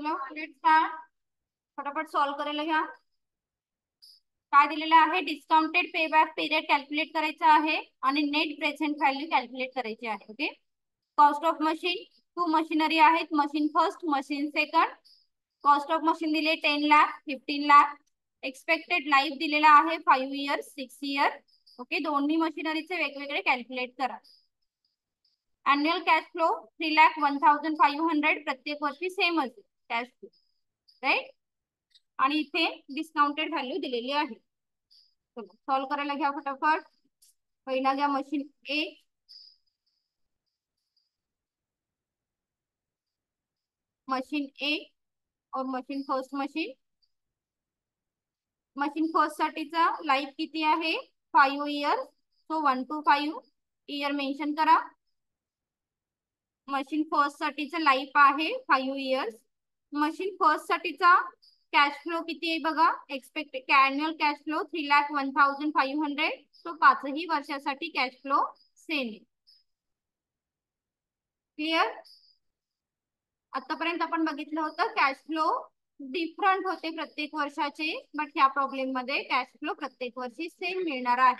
चलो let's start. फटाफट solve करायला घ्या. काय दिलेलं आहे? Discounted payback period calculate करायचा आहे आणि नेट प्रेझेंट व्हॅल्यू कॅल्क्युलेट करायची आहे. Okay. Cost of machine, 2 machinery आहेत. Machine first, machine second. Cost of machine दिले 10 लाख, 15 लाख. एक्सपेक्टेड लाईफ दिलेला आहे 5 इयर्स, 6 इयर. ओके. दोन्ही मशिनरीचे वेगवेगळे कॅल्क्युलेट करा. अॅन्युअल कॅश फ्लो 3,01,500 प्रत्येक वर्षी सेम असेल कॅश फ्लो, राईट. आणि इथे डिस्काउंटेड व्हॅल्यू दिलेली आहे. चला सॉल्व करायला घ्या फटाफट. पहिला घ्या मशीन ए. मशीन ए और machine first machine. Machine first साठीचा लाईफ किती आहे? 5 year. So 1 to 5 year mention करा. मशीन फर्स्ट साठीचा लाईफ आहे 5 इयर्स. मशीन फर्स्ट साठीचा कॅश फ्लो किती आहे बघा. Expected annual cash flow 3,01,500. So 5ही वर्षासाठी कॅश फ्लो सेम आहे. क्लिअर. आतापर्यंत आपण बघितलं होतं कॅश फ्लो डिफरंट होते प्रत्येक वर्षाचे, बट ह्या प्रॉब्लेम मध्ये कॅश फ्लो प्रत्येक वर्षी सेम मिळणार आहे.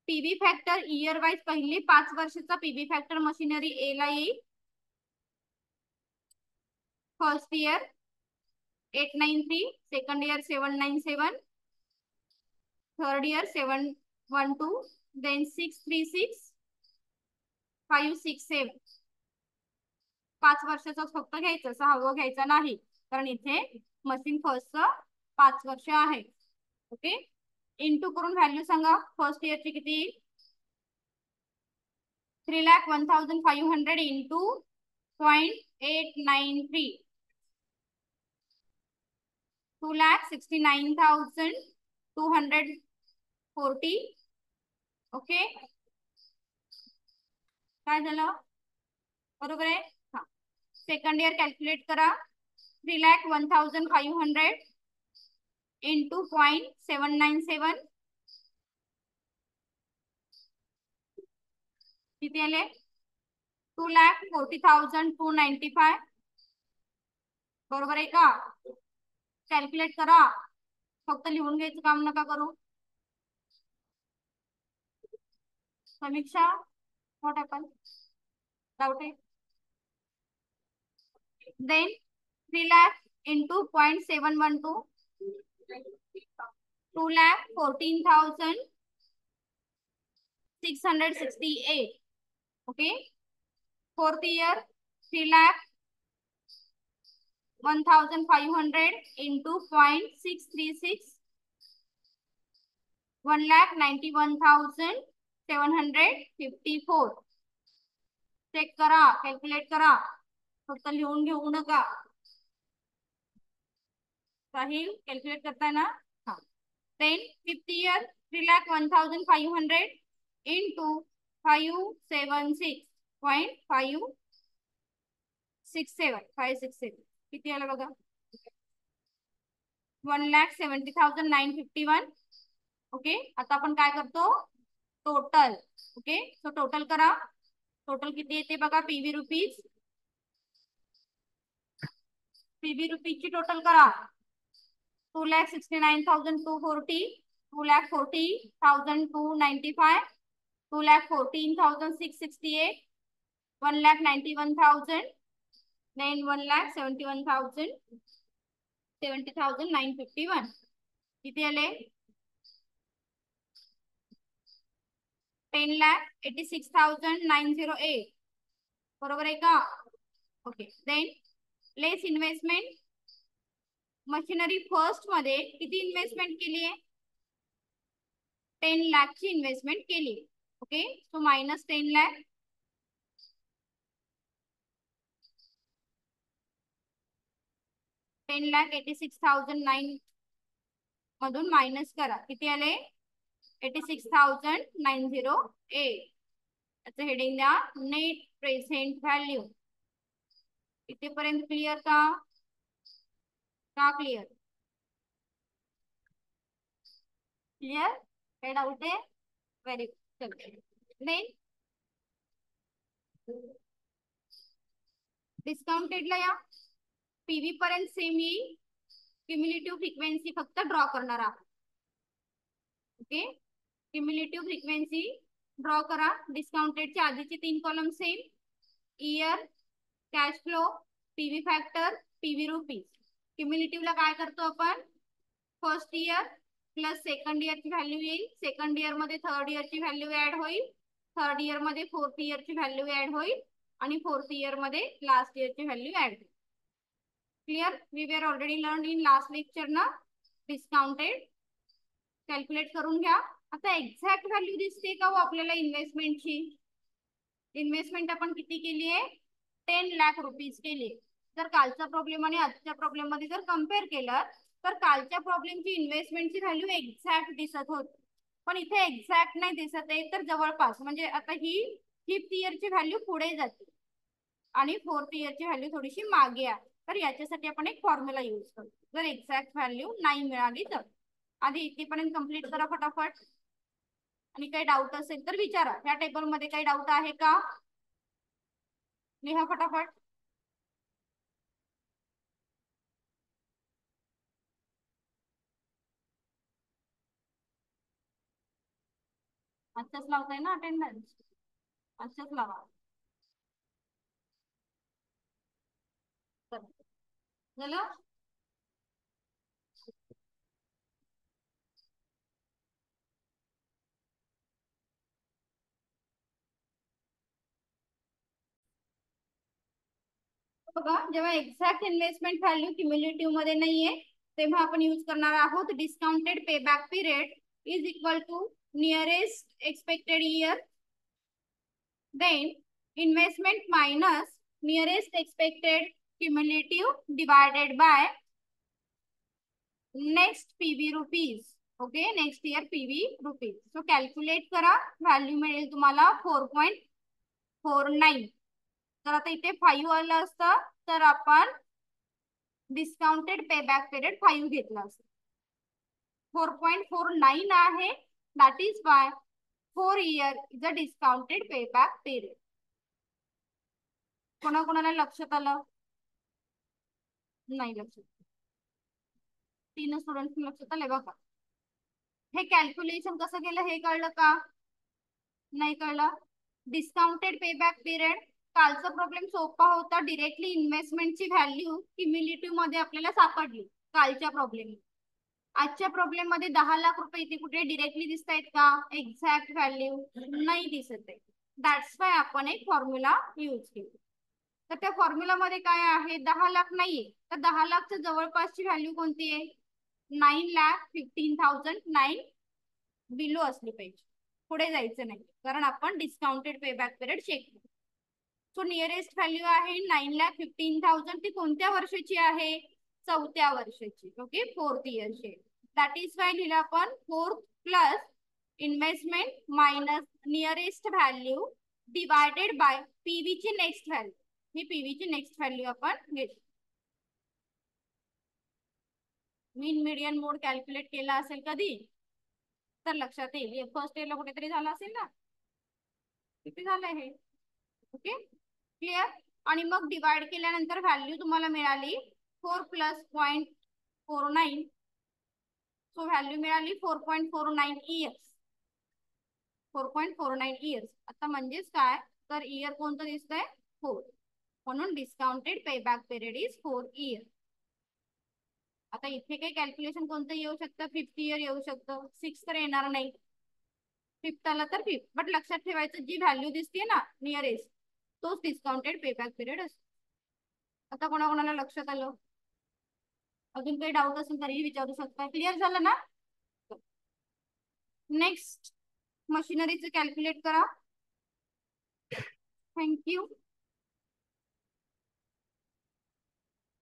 पीबी फॅक्टर इयर वाईज पहिली 5 वर्षाचा पीबी फॅक्टर मशिनरी ए ला येईल. First year 893, second year 797, third year 712, देन 636, 567. 5 वर्षाचा फक्त घ्यायचं, 6वं घ्यायचं नाही, कारण इथे मशीन फर्स्ट 5 वर्ष आहे. ओके. इंटू करून व्हॅल्यू सांगा. फर्स्ट इयरची किती? 3,01,500 इंटू 0.893, 2,69,240. ओके. काय झालं? बरोबर आहे. हा. सेकंड इयर कॅल्क्युलेट करा. 3,01,500 इंटू 0.797 किती आले? 2,40,295. बरोबर आहे का? कॅल्क्युलेट करा. फक्त लिहून घ्यायचं काम नका करू. Samiksha, what happen? डाउट आहे? Then 3 lakh into 0.712, 2,14,668. Okay. Fourth year 3,01,500 into 0.636, 1,91,754. Check करा, कॅल्क्युलेट करा. फक्त लिहून घेऊ नका. साहिल कॅल्क्युलेट करताय ना? हा. देन फिफ्थ इयर 3,01,500 इंटू 567.567 किती आलं बघा? 1,70,951. ओके. आता आपण काय करतो? टोटल. ओके. सो टोटल करा. टोटल किती येते बघा? PV rupees. पीबी रुपीजची टोटल करा. 2,69,240, 2,40,295, 2,14,668, 1,91,000, then 1,71,000, 70,951. किती आले? 10,86,908. बरोबर आहे का? Okay. Than less investment. Machinery first मध्ये किती इन्व्हेस्टमेंट केली आहे? 10 लाखची इन्व्हेस्टमेंट केली. ओके. So minus 10 lakh. $10,86,009 मधून मायनस करा. किती आले? 86,908. त्याचं हेडिंग द्या नेट प्रेझेंट व्हॅल्यू. इथेपर्यंत क्लिअर का? क्लिअर? क्लिअर? काय डाऊट आहे? Very good. देन डिस्काउंटेडला या. पीव्ही पर्यंत सेम येईल. क्युम्युलेटिव्ह फ्रिक्वेन्सी फक्त ड्रॉ करणार आहोत. ओके, क्युम्युलेटिव्ह फ्रिक्वेन्सी ड्रॉ करा. डिस्काउंटेडचे आधीचे 3 column same, year, cash flow, PV factor, PV rupees. क्युम्युलेटिव्हला काय करतो आपण, फर्स्ट इयर प्लस सेकंड इयरची व्हॅल्यू येईल, सेकंड इयर मध्ये थर्ड इयरची व्हॅल्यू ऍड होईल, थर्ड इयर मध्ये फोर्थ इयरची व्हॅल्यू ऍड होईल आणि फोर्थ इयर मध्ये लास्ट इयरची व्हॅल्यू ऍड होईल. Clear, we were already learn in last lecture ना डिस्काउंटेड. कॅल्क्युलेट करून घ्या. आता एक्झॅक्ट व्हॅल्यू दिसते का हो आपल्याला इन्व्हेस्टमेंटची? इन्व्हेस्टमेंट आपण किती केली आहे, 10 लाख रुपीज केली. जर कालचा प्रॉब्लेम आणि आजच्या प्रॉब्लेम मध्ये जर कम्पेअर केलं तर कालच्या प्रॉब्लेमची इन्व्हेस्टमेंटची व्हॅल्यू एक्झॅक्ट दिसत होती, पण इथे एक्झॅक्ट नाही दिसत आहे, तर जवळपास. म्हणजे आता ही फिफ्थ इयरची व्हॅल्यू पुढे जाते आणि फोर्थ इयरची व्हॅल्यू थोडीशी मागे आहे. तर याच्यासाठी आपण एक फॉर्म्युला यूज करतो. जर एक्झॅक्ट व्हॅल्यू नाही मिळाली तर आधी इथेपर्यंत कम्प्लीट करा फटाफट. आणि काही डाऊट असेल तर विचारा. या टेबल मध्ये काही डाऊट आहे का? लिहा फटाफट. आजच्याच लावताय ना अटेंडन्स? आजच्याच लावा. झालं? बघा, जेव्हा एक्झॅक्ट इन्व्हेस्टमेंट व्हॅल्यू क्युम्युलेटिव्ह मध्ये नाहीये तेव्हा आपण यूज करणार आहोत discounted payback period is equal to nearest expected year, then investment minus nearest expected cumulative divided by next PV rupees. Okay, next year PV rupees. So calculate करा, value मिळेल तुम्हाला 4.49. तर आता इथे 5 आलं असतं तर आपण डिस्काउंटेड पे बॅक पिरियड 5 घेतला असतं. 4.49 आहे, that is Y 4 year is a discounted payback period. कोणाकोणाला लक्षात आलं? नाही लक्षात? 3 स्टुडंट लक्षात आले बघा. हे कॅल्क्युलेशन कसं केलं हे कळलं का? नाही कळलं? डिस्काउंटेड पे बॅक पिरियड, कालचा प्रॉब्लेम सोपा होता. डिरेक्टली इन्व्हेस्टमेंटची व्हॅल्यू क्युम्युलेटिव्ह मध्ये आपल्याला सापडली कालच्या प्रॉब्लेम. आजच्या प्रॉब्लेम मध्ये 10 लाख रुपये इथे कुठे डिरेक्टली दिसत आहेत का? एक्झॅक्ट व्हॅल्यू नाही दिसत आहे. दॅट्स वाय आपण एक फॉर्म्युला यूज केली. तर त्या फॉर्म्युला मध्ये काय आहे, 10 लाख नाहीये, तर 10 लाखच्या जवळपासची व्हॅल्यू कोणती आहे? 9,15,009 बिलो असली पाहिजे, पुढे जायचं नाही, कारण आपण discounted payback period check करू. सो नियरेस्ट व्हॅल्यू आहे 9,15,000. ती कोणत्या वर्षाची आहे? चौथ्या वर्षाची. ओके, फोर्थ इयरची. दॅट इज वाय लिहिलं आपण fourth plus investment minus nearest value divided by PV ची नेक्स्ट व्हॅल्यू. ही पीव्ही ची नेक्स्ट व्हॅल्यू आपण घेतो. मीन मीडियन मोड कॅल्क्युलेट केला असेल कधी तर लक्षात येईल. फर्स्ट इयरला कुठेतरी झाला असेल ना, किती झालं हे? Okay, clear. आणि मग डिवाइड केल्यानंतर व्हॅल्यू तुम्हाला मिळाली 4 प्लस 0.49. सो व्हॅल्यू मिळाली 4.49 इयर्स. 4.49 इयर्स. आता म्हणजेच काय, तर इयर कोणतं दिसतंय? 4. म्हणून discounted payback period is 4 year. आता इथे काही कॅल्क्युलेशन कोणतं येऊ शकतं? 5th इयर येऊ शकतं, 6 तर येणार नाही. 5th आला तर 5th, बट लक्षात ठेवायचं जी व्हॅल्यू दिसते ना नियरेस्ट, तोच डिस्काउंटेड पे बॅक पिरियड असतो. आता कोणाकोणाला लक्षात आलं? अजून काही डाऊट असेल तरीही विचारू शकता. क्लिअर झालं ना? नेक्स्ट मशिनरीचं कॅल्क्युलेट करा. थँक्यू.